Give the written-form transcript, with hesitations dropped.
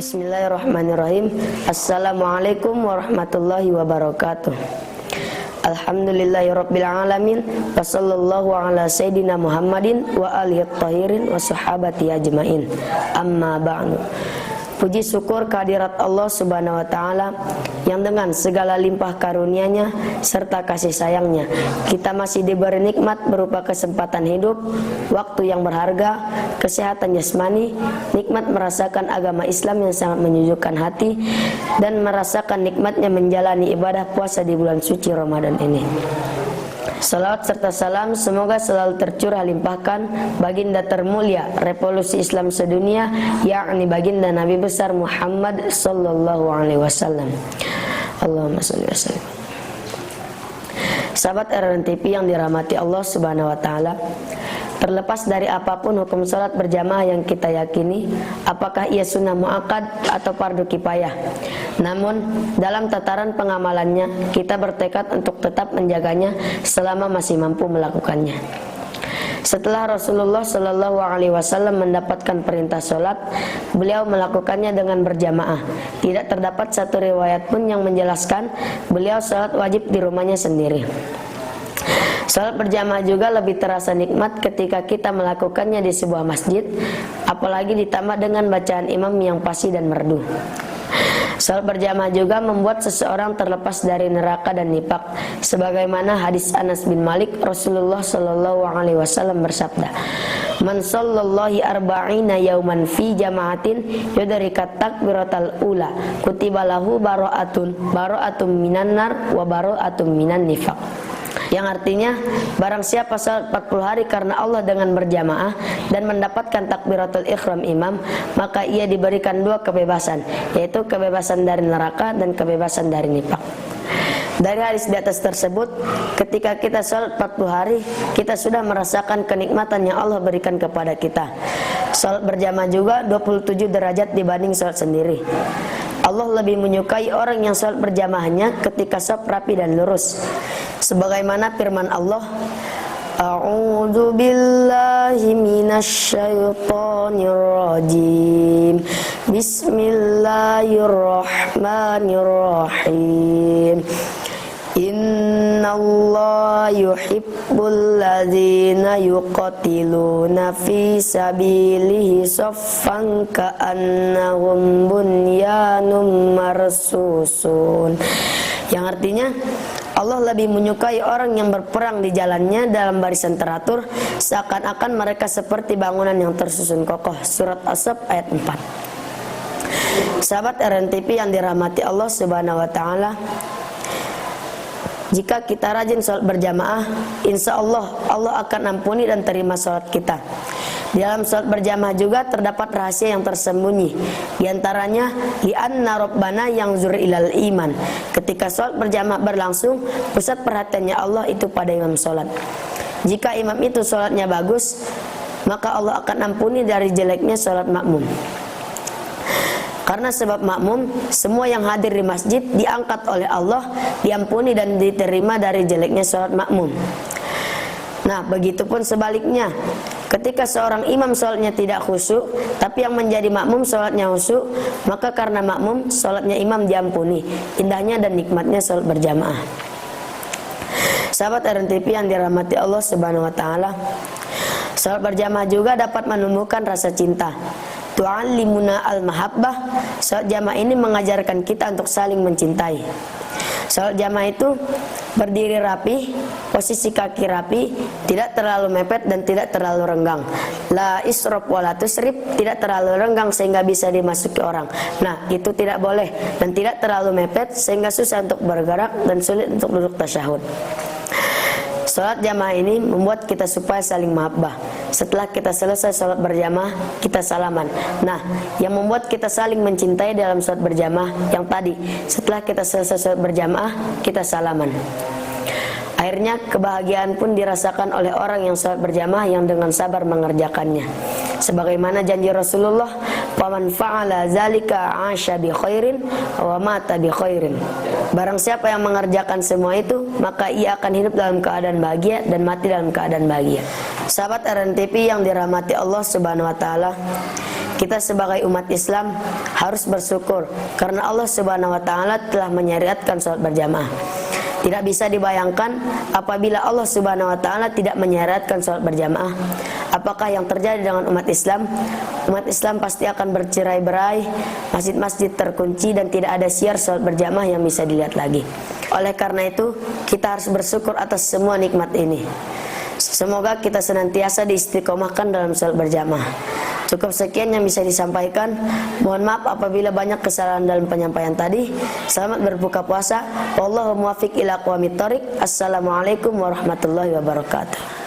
Bismillahirrahmanirrahim. Assalamualaikum warahmatullahi wabarakatuh. Alhamdulillahirabbil alamin wa sallallahu ala sayyidina Muhammadin wa alihi thahirin wa sahabati ajmain. Amma ba'du. Puji syukur kehadirat Allah Subhanahu wa taala yang dengan segala limpah karunia-Nya serta kasih sayang-Nya kita masih diberi nikmat berupa kesempatan hidup, waktu yang berharga, kesehatan jasmani, nikmat merasakan agama Islam yang sangat menyejukkan hati, dan merasakan nikmatnya menjalani ibadah puasa di bulan suci Ramadan ini. Salawat serta salam semoga selalu tercurah limpahkan baginda termulia revolusi Islam sedunia, yakni baginda Nabi besar Muhammad sallallahu alaihi wasallam. Allahumma shalli wa sallim. Sahabat RRN TV yang dirahmati Allah Subhanahu wa taala, terlepas dari apapun hukum salat berjamaah yang kita yakini, apakah ia sunnah muakkad atau fardu kifayah, namun dalam tataran pengamalannya kita bertekad untuk tetap menjaganya selama masih mampu melakukannya. Setelah Rasulullah Shallallahu Alaihi Wasallam mendapatkan perintah sholat, beliau melakukannya dengan berjamaah. Tidak terdapat satu riwayat pun yang menjelaskan beliau sholat wajib di rumahnya sendiri. Salat berjamaah juga lebih terasa nikmat ketika kita melakukannya di sebuah masjid, apalagi ditambah dengan bacaan imam yang fasih dan merdu. Salat berjamaah juga membuat seseorang terlepas dari neraka dan nifak, sebagaimana hadis Anas bin Malik, Rasulullah Shallallahu Alaihi Wasallam bersabda, "Man sallallahi arba'ina yauman fi jama'atin yudrikat takbiratal ula, kutiba lahu bara'atun minan nar wa bara'atun minan nifaq." Yang artinya, barang siapa salat 40 hari karena Allah dengan berjamaah dan mendapatkan takbiratul ihram imam, maka ia diberikan dua kebebasan, yaitu kebebasan dari neraka dan kebebasan dari nifak. Dari hadis di atas tersebut, ketika kita salat 40 hari, kita sudah merasakan kenikmatan yang Allah berikan kepada kita. Salat berjamaah juga 27 derajat dibanding salat sendiri. Allah lebih menyukai orang yang salat berjamaahnya ketika shaf rapi dan lurus. Sebagaimana firman Allah, A'udzu billahi minasy syaithanir rajim. Bismillahirrahmanirrahim. Innallaha yuhibbul ladzina yuqatiluna fi sabilihi shaffan ka'annahum bunyanun marsusun. Yang artinya, Allah lebih menyukai orang yang berperang di jalannya dalam barisan teratur, seakan-akan mereka seperti bangunan yang tersusun kokoh. Surat As-Saff ayat 4. Sahabat RRN TV yang dirahmati Allah Subhanahu wa taala, jika kita rajin sholat berjamaah, insya Allah akan ampuni dan terima sholat kita. Di dalam sholat berjamaah juga terdapat rahasia yang tersembunyi. Di antaranya, li'anna rabbana yanzur ilal iman. Ketika sholat berjamaah berlangsung, pusat perhatiannya Allah itu pada imam sholat. Jika imam itu sholatnya bagus, maka Allah akan ampuni dari jeleknya sholat makmum. Karena sebab makmum, semua yang hadir di masjid diangkat oleh Allah, diampuni dan diterima dari jeleknya sholat makmum. Nah, begitupun sebaliknya, ketika seorang imam sholatnya tidak khusyuk, tapi yang menjadi makmum sholatnya khusyuk, maka karena makmum, sholatnya imam diampuni. Indahnya dan nikmatnya sholat berjamaah. Sahabat RRN TV yang dirahmati Allah Subhanahu wa taala, sholat berjamaah juga dapat menumbuhkan rasa cinta. Tu'allimuna al-mahabbah. Sholat jamaah ini mengajarkan kita untuk saling mencintai. Sholat jamaah itu berdiri rapi, posisi kaki rapi, tidak terlalu mepet dan tidak terlalu renggang. La isrof wa la tusrif, tidak terlalu renggang sehingga bisa dimasuki orang. Nah, itu tidak boleh, dan tidak terlalu mepet sehingga susah untuk bergerak dan sulit untuk duduk tasyahud. Sholat jamaah ini membuat kita supaya saling mahabbah. Setelah kita selesai sholat berjamaah, kita salaman. Nah, yang membuat kita saling mencintai dalam sholat berjamaah yang tadi, setelah kita selesai sholat berjamaah, kita salaman. Akhirnya kebahagiaan pun dirasakan oleh orang yang sholat berjamaah yang dengan sabar mengerjakannya. Sebagaimana janji Rasulullah, "Faman fa'ala zalika 'asha bi khairin wa mata bi khairin." Barang siapa yang mengerjakan semua itu, maka ia akan hidup dalam keadaan bahagia dan mati dalam keadaan bahagia. Sahabat RRN TV yang dirahmati Allah Subhanahu wa taala, Kita sebagai umat Islam harus bersyukur karena Allah Subhanahu wa taala telah menyariatkan salat berjamaah. Tidak bisa dibayangkan apabila Allah Subhanahu wa taala tidak menyariatkan salat berjamaah. Apakah yang terjadi dengan umat Islam? Umat Islam pasti akan bercerai-berai, masjid-masjid terkunci dan tidak ada siar salat berjamaah yang bisa dilihat lagi. Oleh karena itu, kita harus bersyukur atas semua nikmat ini. Semoga kita senantiasa diistiqomahkan dalam salat berjamaah. Cukup sekian yang bisa disampaikan. Mohon maaf apabila banyak kesalahan dalam penyampaian tadi. Selamat berbuka puasa. Wallahu muwaffiq ila aqwamit thoriq. Assalamualaikum warahmatullahi wabarakatuh.